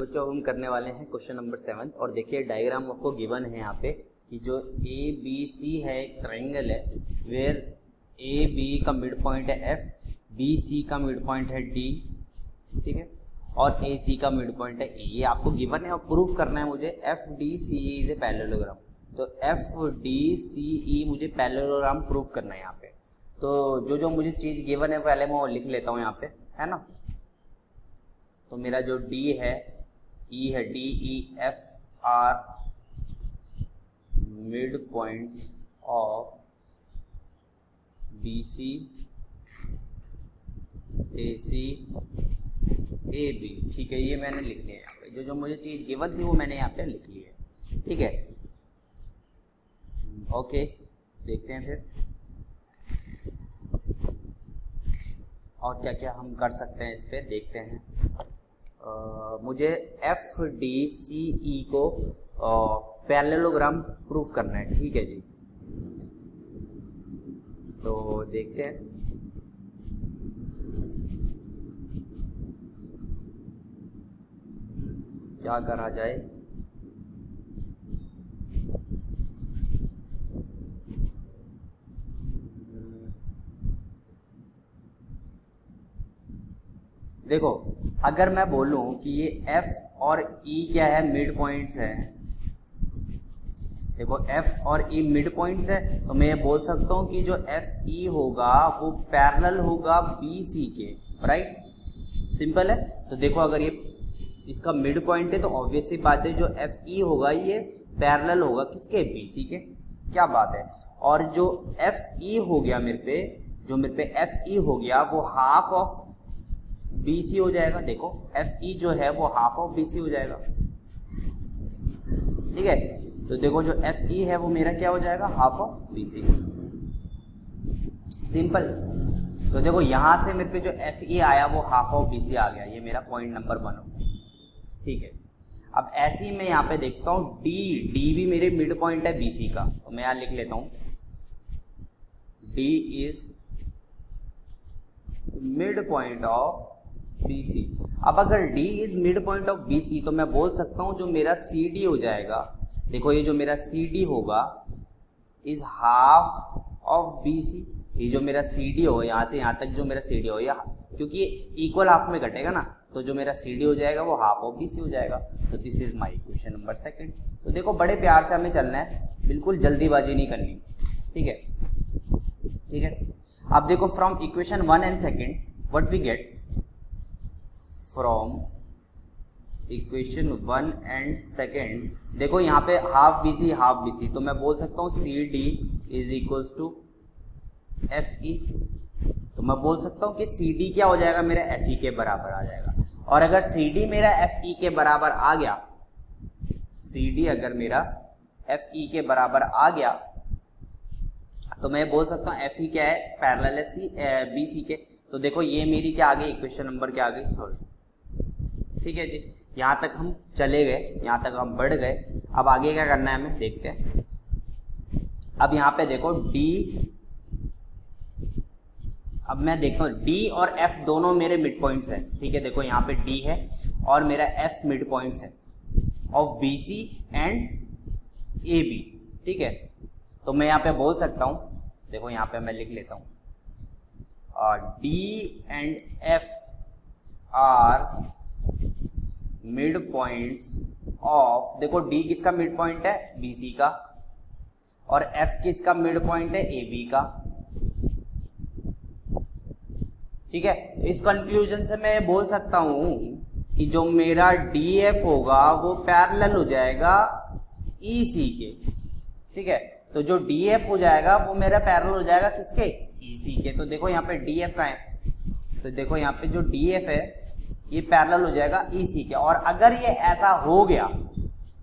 बच्चों हम करने वाले हैं क्वेश्चन नंबर 7 और देखिए डायग्राम आपको गिवन है यहाँ पे कि जो ए बी सी है एक ट्रायंगल है वेयर ए बी का मिड पॉइंट है एफ, बी सी का मिड पॉइंट है डी, ठीक है, और ए सी का मिड पॉइंट है ए। ये आपको गिवन है और प्रूफ करना है मुझे F D C E is a parallelogram. तो एफ डी सी ई मुझे पैरेललोग्राम प्रूफ करना है यहाँ पे। तो जो जो मुझे चीज़ गिवन है पहले मैं वो लिख लेता हूँ यहाँ पे, है ना। तो मेरा जो डी है, ई है, D E F are midpoints of B C A C A B, ठीक है। ये मैंने लिख लिया यहाँ पे, जो जो मुझे चीज़ गिवन थी वो मैंने यहाँ पे लिख ली है, ठीक है। ओके, देखते हैं फिर और क्या क्या हम कर सकते हैं इस पे, देखते हैं। मुझे एफ डी सी ई को पैरेललोग्राम प्रूफ करना है, ठीक है जी। तो देखते हैं क्या करा जाए। देखो, अगर मैं बोलूं कि ये F और E क्या है, मिड पॉइंट्स है। देखो F और E मिड पॉइंट्स है, तो मैं ये बोल सकता हूं कि जो FE होगा वो पैरेलल होगा BC के, राइट। सिंपल है। तो देखो अगर ये इसका मिड पॉइंट है तो ऑब्वियस सी बात है जो FE होगा ये पैरेलल होगा किसके, BC के। क्या बात है। और जो FE हो गया मेरे पे, जो मेरे पे FE हो गया वो हाफ ऑफ BC हो जाएगा। देखो FE जो है वो हाफ ऑफ BC हो जाएगा, ठीक है। तो देखो जो FE है वो मेरा क्या हो जाएगा, हाफ ऑफ BC, सिंपल। तो देखो यहां से मेरे पे जो FE आया वो हाफ ऑफ BC आ गया, ये मेरा पॉइंट नंबर 1 हो गया, ठीक है। अब ऐसे ही मैं यहाँ पे देखता हूँ डी भी मेरे मिड पॉइंट है BC का, तो मैं यहाँ लिख लेता हूँ D is mid point of BC। अब अगर D is mid point of BC तो मैं बोल सकता हूं जो मेरा CD हो जाएगा, देखो ये जो मेरा CD होगा इज हाफ ऑफ BC। ये जो मेरा CD होगा यहां से यहां तक जो मेरा CD हो, क्योंकि ये इक्वल हाफ में घटेगा ना, तो जो मेरा CD हो जाएगा वो हाफ ऑफ BC हो जाएगा। तो this is my equation number 2। तो देखो बड़े प्यार से हमें चलना है, बिल्कुल जल्दीबाजी नहीं करनी, ठीक है, ठीक है। अब देखो from equation 1 and 2 what we get, from equation 1 and 2 देखो यहाँ पे हाफ BC, तो मैं बोल सकता हूँ CD is equals to FE। तो मैं बोल सकता हूँ कि CD क्या हो जाएगा, मेरा FE के बराबर आ जाएगा। और अगर CD मेरा FE के बराबर आ गया, CD अगर मेरा FE के बराबर आ गया तो मैं बोल सकता हूँ FE क्या है, पैरेलल है BC के। तो देखो ये मेरी क्या आ गई, इक्वेशन नंबर क्या आ गई, 3, ठीक है जी। यहाँ तक हम चले गए, यहाँ तक हम बढ़ गए। अब आगे क्या करना है हमें, देखते हैं। अब यहाँ पे देखो D, अब मैं देखता हूँ D और F दोनों मेरे मिड पॉइंट्स हैं, ठीक है। देखो यहाँ पे D है और मेरा F मिड पॉइंट्स है ऑफ BC एंड AB, ठीक है। तो मैं यहाँ पे बोल सकता हूँ, देखो यहाँ पे मैं लिख लेता हूँ D and F are midpoints of, देखो D किसका मिड पॉइंट है, BC का, और F किसका मिड पॉइंट है, AB का, ठीक है। इस कंक्लूजन से मैं बोल सकता हूं कि जो मेरा DF होगा वो पैरेलल हो जाएगा EC के, ठीक है। तो जो DF हो जाएगा वो मेरा पैरेलल हो जाएगा किसके, EC के। तो देखो यहाँ पे DF का है, तो देखो यहाँ पे जो DF है ये पैरेलल हो जाएगा EC के। और अगर ये ऐसा हो गया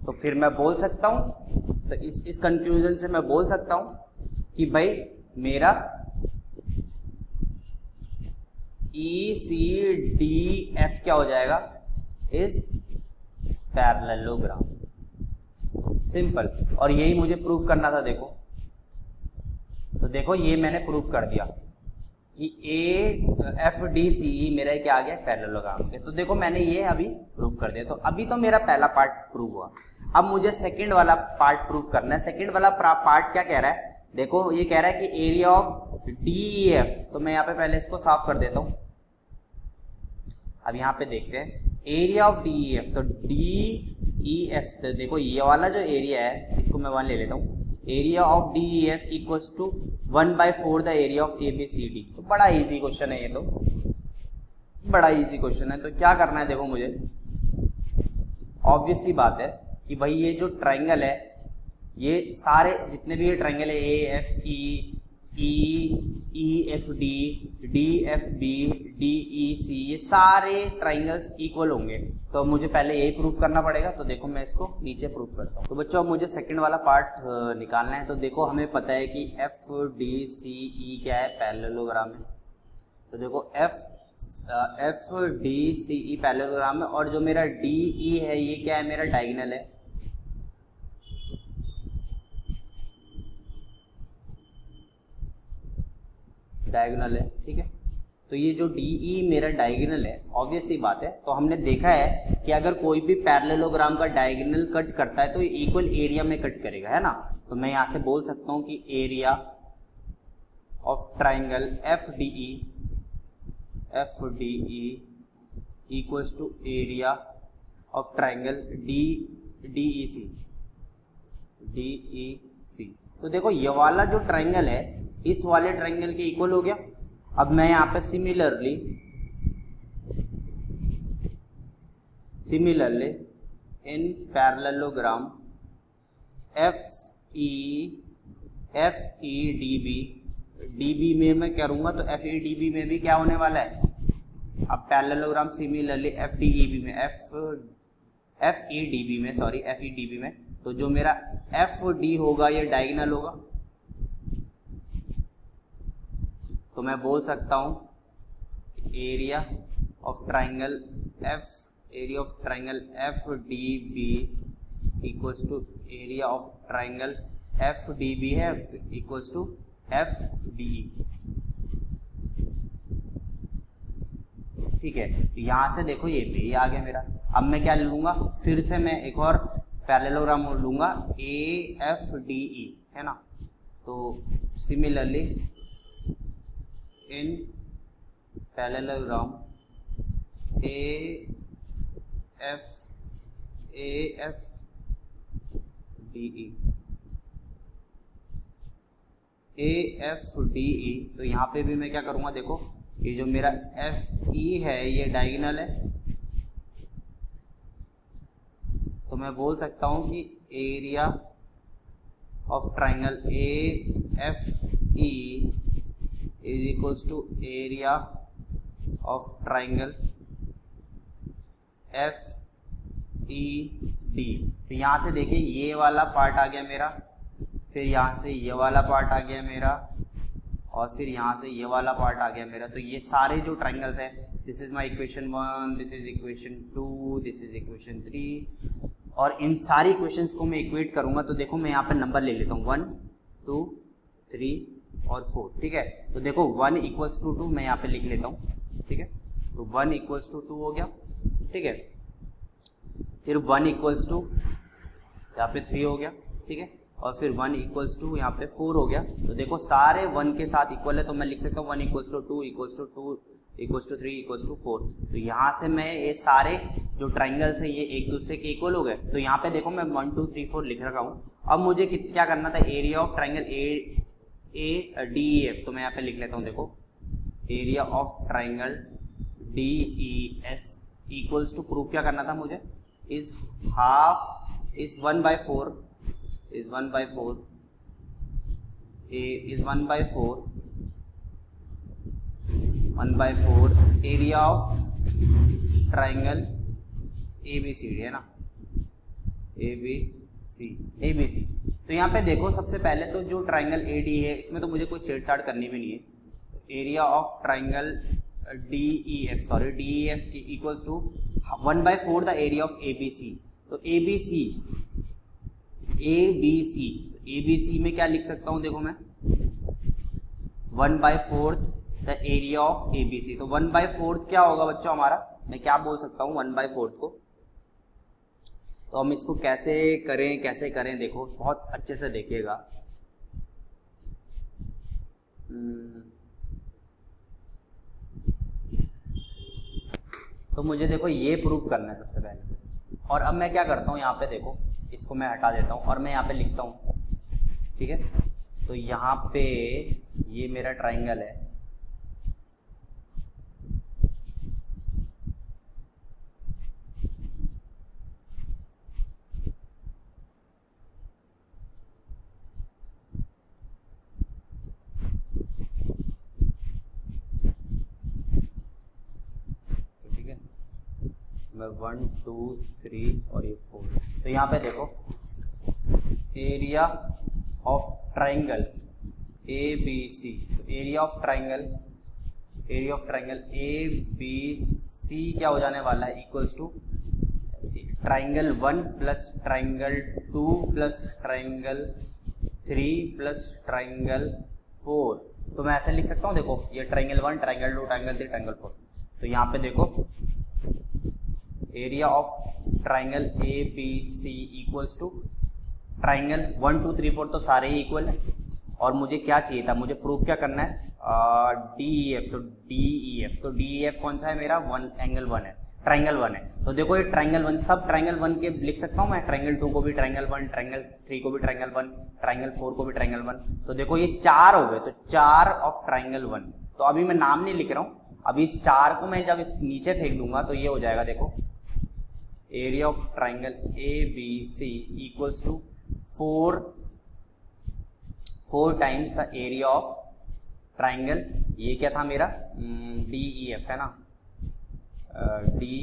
तो फिर मैं बोल सकता हूं, तो इस कंक्लूजन से मैं बोल सकता हूं कि भाई मेरा ECDF क्या हो जाएगा, इज पैरेललोग्राम, सिंपल। और यही मुझे प्रूफ करना था। देखो, तो देखो ये मैंने प्रूफ कर दिया, कि AFDCE मेरा क्या आ गया, पैरेललोग्राम के। तो देखो मैंने ये अभी प्रूव कर दिया। तो अभी तो मेरा पहला पार्ट प्रूव हुआ, अब मुझे सेकंड वाला पार्ट प्रूव करना है। सेकंड वाला पार्ट क्या कह रहा है, देखो ये कह रहा है कि एरिया ऑफ DEF, तो मैं यहाँ पे पहले इसको साफ कर देता हूँ। अब यहाँ पे देखते हैं एरिया ऑफ DEF, तो DEF, तो देखो ये वाला जो एरिया है इसको मैं 1 ले लेता हूँ। Area of DEF equals to 1/4 the area of ABCD। तो बड़ा इजी क्वेश्चन है ये, तो बड़ा इजी क्वेश्चन है। तो क्या करना है, देखो मुझे ऑब्वियस सी बात है कि भाई ये जो ट्राइंगल है, ये सारे जितने भी ये ट्राइंगल है AFE, EFD, DFB, DEC, ये सारे ट्राइंगल्स इक्वल होंगे। तो मुझे पहले यही प्रूफ करना पड़ेगा। तो देखो मैं इसको नीचे प्रूफ करता हूँ। तो बच्चों अब मुझे सेकंड वाला पार्ट निकालना है। तो देखो हमें पता है कि FDCE क्या है, पैरेललोग्राम है। तो देखो FDCE पैरेललोग्राम है, और जो मेरा DE है ये क्या है, मेरा डायगोनल है। डायगोनल है, ठीक है। तो ये जो DE मेरा डायगोनल है, ऑब्वियस सी बात है। तो हमने देखा है कि अगर कोई भी पैरेललोग्राम का डायगोनल कट करता है तो ये इक्वल एरिया में कट करेगा, है ना। तो मैं यहाँ से बोल सकता हूँ कि area of triangle FDE equals to area of triangle DEC। तो देखो ये वाला जो ट्राइंगल है इस वाले ट्राइंगल के इक्वल हो गया। अब मैं यहाँ पे सिमिलरली इन पैरेललोग्राम FEDB में मैं करूंगा तो FEDB में भी क्या होने वाला है। अब पैरेललोग्राम सिमिलरली FEDB में तो जो मेरा FD होगा ये डायगोनल होगा। तो मैं बोल सकता हूं area of triangle FDB equals to area of triangle FDB है इक्वल्स टू FDE, ठीक है। तो यहां से देखो ये भी आ गया मेरा। अब मैं क्या लूंगा, फिर से मैं एक और पैरेललोग्राम लूंगा AFDE, है ना। तो सिमिलरली इन पैरेललोग्राम AFDE, तो यहाँ पे भी मैं क्या करूँगा, देखो ये जो मेरा FE है ये डायगोनल है। तो मैं बोल सकता हूँ कि area of triangle AFE is equals to area of triangle FED। तो यहाँ से देखिए ये वाला पार्ट आ गया मेरा, फिर यहाँ से ये वाला पार्ट आ गया मेरा, और फिर यहाँ से ये वाला पार्ट आ गया मेरा। तो ये सारे जो ट्राइंगल्स हैं, this is my equation 1, this is equation 2, this is equation 3, और इन सारी इक्वेशंस को मैं इक्वेट करूंगा। तो देखो मैं यहाँ पे नंबर ले लेता हूँ 1, 2, 3 और 4, ठीक है। तो देखो 1 इक्वल्स टू 2 मैं यहाँ पे लिख लेता हूँ, ठीक है। तो 1 इक्वल्स टू 2 हो गया, ठीक है। फिर 1 इक्वल्स टू यहाँ पे 3 हो गया, ठीक है। और फिर 1 इक्वल्स टू यहाँ पे 4 हो गया। तो देखो सारे 1 के साथ इक्वल है, तो मैं लिख सकता हूँ 1 equals to 2 equals to 2 equals to 3 equals to 4। तो यहाँ से मैं ये सारे जो ट्राइंगल्स हैं ये एक दूसरे के इक्वल हो गए। तो यहाँ पे देखो मैं 1 2 3 4 लिख रखा हूँ। अब मुझे क्या करना था, एरिया ऑफ ट्राइंगल DEF। तो मैं यहाँ पे लिख लेता हूँ, देखो area of triangle DEF equals to, proof क्या करना था मुझे, is 1/4 area of triangle ABCD, है ना, ABC। तो यहाँ पे देखो सबसे पहले तो जो ट्राइंगल AD है इसमें तो मुझे कोई छेड़छाड़ करनी भी नहीं है। Area of triangle DEF equals to 1/4 the area of ABC। तो ABC में क्या लिख सकता हूँ, देखो मैं 1/4 the area of A B C. तो 1/4 क्या होगा बच्चों हमारा, मैं क्या बोल सकता हूँ 1/4 को। तो हम इसको कैसे करें देखो बहुत अच्छे से देखिएगा। तो मुझे देखो ये प्रूव करना है सबसे पहले। और अब मैं क्या करता हूँ, यहाँ पे देखो इसको मैं हटा देता हूँ और मैं यहाँ पे लिखता हूँ, ठीक है। तो यहाँ पे ये मेरा ट्राइंगल है, ठीक है। मैं 1 2 3 और ये 4। तो यहाँ पे देखो area of triangle A B C. तो area of triangle A B C क्या हो जाने वाला है, equals to triangle 1 plus triangle 2 plus triangle 3 plus triangle 4। तो मैं ऐसे लिख सकता हूँ, देखो ये ट्राइंगल 1 ट्राइंगल 2 ट्राइंगल 3 ट्राइंगल 4। तो यहाँ पे देखो area of triangle A B C equals to triangle 1 2 3 4 तो सारे ही इक्वल है। और मुझे क्या चाहिए था, मुझे प्रूफ क्या करना है, डी ई एफ। तो डी ई एफ कौन सा है मेरा, एंगल 1 है, ट्राइंगल 1 है। तो देखो ये ट्राइंगल 1 सब ट्राइंगल 1 के लिख सकता हूँ मैं, ट्राइंगल 2 को भी ट्राइंगल 1, ट्राइंगल 3 को भी ट्राइंगल 1, ट्राइंगल 4 को भी ट्राइंगल 1। तो देखो ये 4 हो गए, तो 4 ऑफ ट्राइंगल 1। तो अभी मैं नाम नहीं लिख रहा हूँ, अभी इस 4 को मैं जब इस नीचे फेंक दूंगा तो ये हो जाएगा, देखो area of triangle A B C equals to 4 times the area of triangle, ये क्या था मेरा डी ई एफ है ना, डी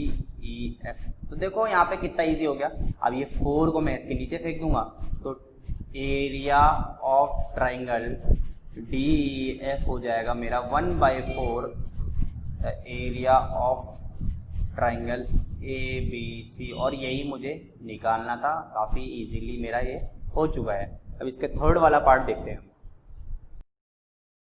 ई एफ। तो देखो यहाँ पे कितना इजी हो गया। अब ये 4 को मैं इसके नीचे फेंक दूंगा तो area of triangle D E F हो जाएगा मेरा 1/4 area of triangle A B C. और यही मुझे निकालना था, काफ़ी इजीली मेरा ये हो चुका है। अब इसके थर्ड वाला पार्ट देखते हैं।